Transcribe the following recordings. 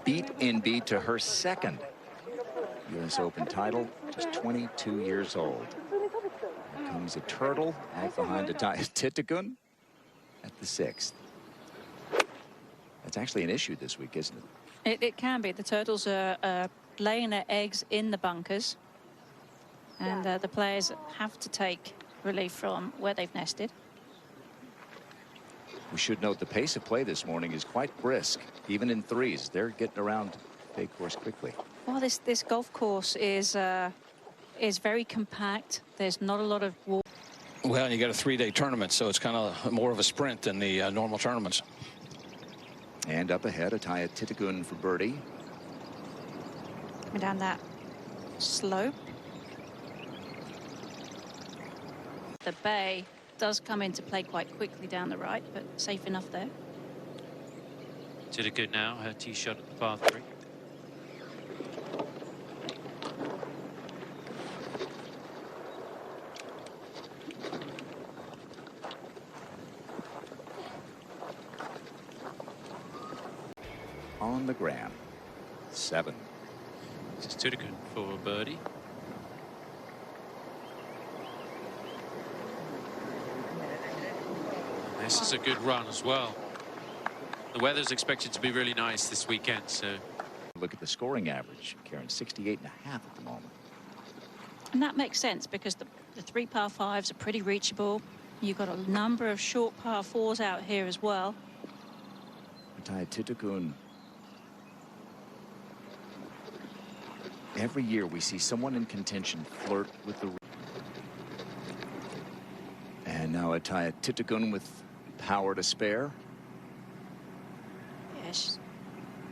beat in beat to her second U.S. Open title, just 22 years old. Here comes a turtle out behind Atthaya Thitikul at the 6th. That's actually an issue this week, isn't it? It can be. The turtles are laying their eggs in the bunkers, and the players have to take relief from where they've nested. We should note the pace of play this morning is quite brisk, even in threes. They're getting around Bay Course quickly. Well, this golf course is very compact. There's not a lot of water. Well, and you got a 3-day tournament, so it's kind of more of a sprint than the normal tournaments. And up ahead, Atthaya Thitikul for birdie. Coming down that slope. The bay does come into play quite quickly down the right, but safe enough there. Thitikul now, her tee shot at the par 3. On the ground, 7. This is Thitikul for a birdie. This is a good run as well. The weather's expected to be really nice this weekend, so. Look at the scoring average, Karen, 68.5 at the moment. And that makes sense because the 3 par 5s are pretty reachable. You've got a number of short par 4s out here as well. Atthaya Thitikul. Every year we see someone in contention flirt with the. And now Atthaya Thitikul with power to spare. Yes,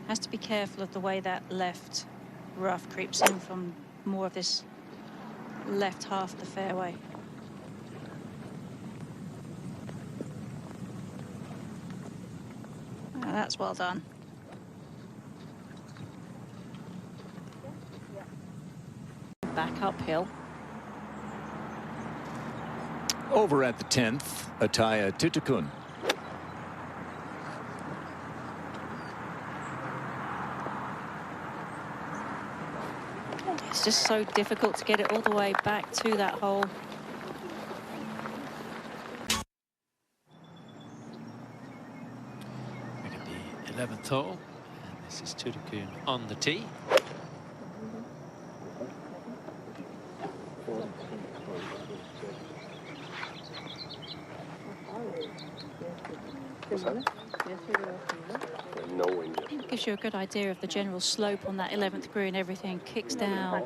has to be careful of the way that left rough creeps in from more of this left half of the fairway. Oh, that's well done. Back uphill. Over at the 10th, Atthaya Thitikul. It's just so difficult to get it all the way back to that hole. Look at the 11th hole, and this is Thitikul on the tee. It gives you a good idea of the general slope on that 11th green. Everything kicks down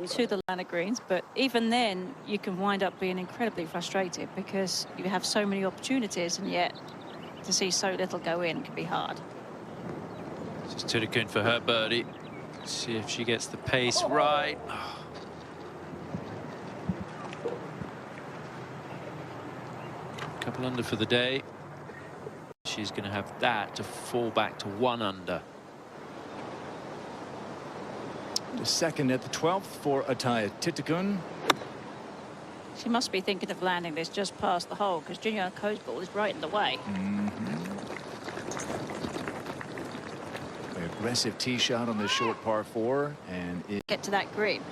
to the line of greens, but even then you can wind up being incredibly frustrated because you have so many opportunities, and yet to see so little go in can be hard. This is Thitikul for her birdie. See if she gets the pace right. Couple under for the day. She's going to have that to fall back to 1 under. The second at the 12th for Atthaya Thitikul. She must be thinking of landing this just past the hole because Junior Co's ball is right in the way. An aggressive tee shot on this short par 4, and Get to that green.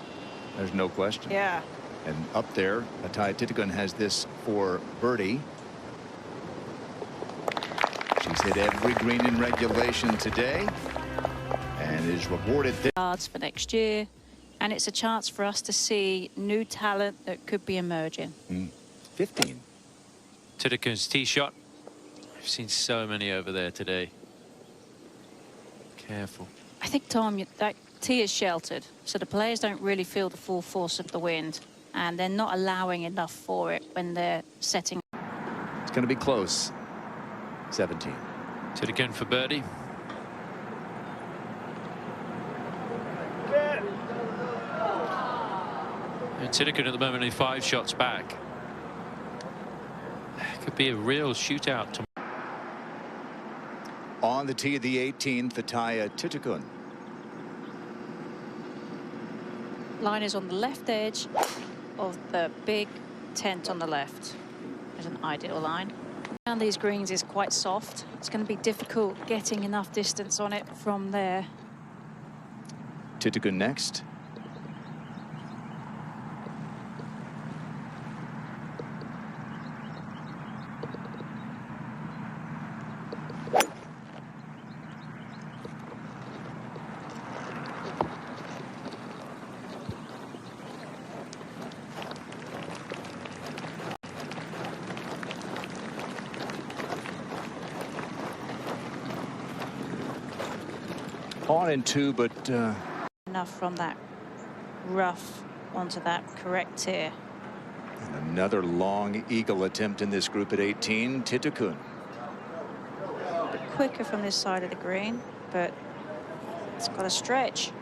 there's no question. Yeah. And up there, Atthaya Thitikul has this for birdie. She's hit every green in regulation today and is rewarded Cards for next year, and it's a chance for us to see new talent that could be emerging. 15. Thitikul's tee shot. I've seen so many over there today. Careful. I think, Tom, that tee is sheltered, so the players don't really feel the full force of the wind, and they're not allowing enough for it when they're setting. It's going to be close. 17. Thitikul for birdie. And Thitikul at the moment only 5 shots back. Could be a real shootout tomorrow. On the tee of the 18th, Atthaya Thitikul. Line is on the left edge of the big tent on the left. There's an ideal line. Around these greens is quite soft. It's going to be difficult getting enough distance on it from there. Thitikul next. On in two, but Enough from that rough onto that correct tier. and another long eagle attempt in this group at 18. Thitikul. A bit quicker from this side of the green, but it's got a stretch.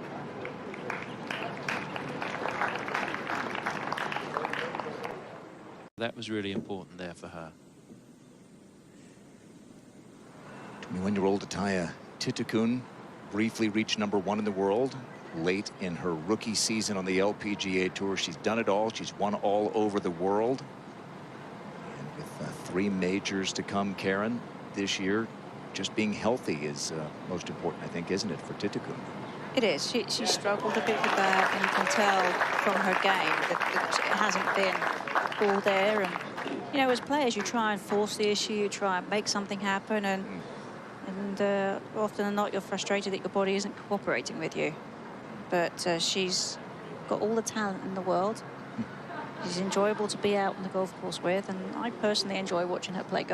That was really important there for her. 21-year-old Atthaya Thitikul briefly reached #1 in the world late in her rookie season on the LPGA Tour. She's done it all. She's won all over the world. And with 3 majors to come, Karen, this year, just being healthy is most important, I think, isn't it, for Thitikul? It is. She struggled a bit with that, and you can tell from her game that it hasn't been all there. And, you know, as players, you try and force the issue, you try and make something happen, and often than not, you're frustrated that your body isn't cooperating with you. But she's got all the talent in the world. She's enjoyable to be out on the golf course with, and I personally enjoy watching her play golf.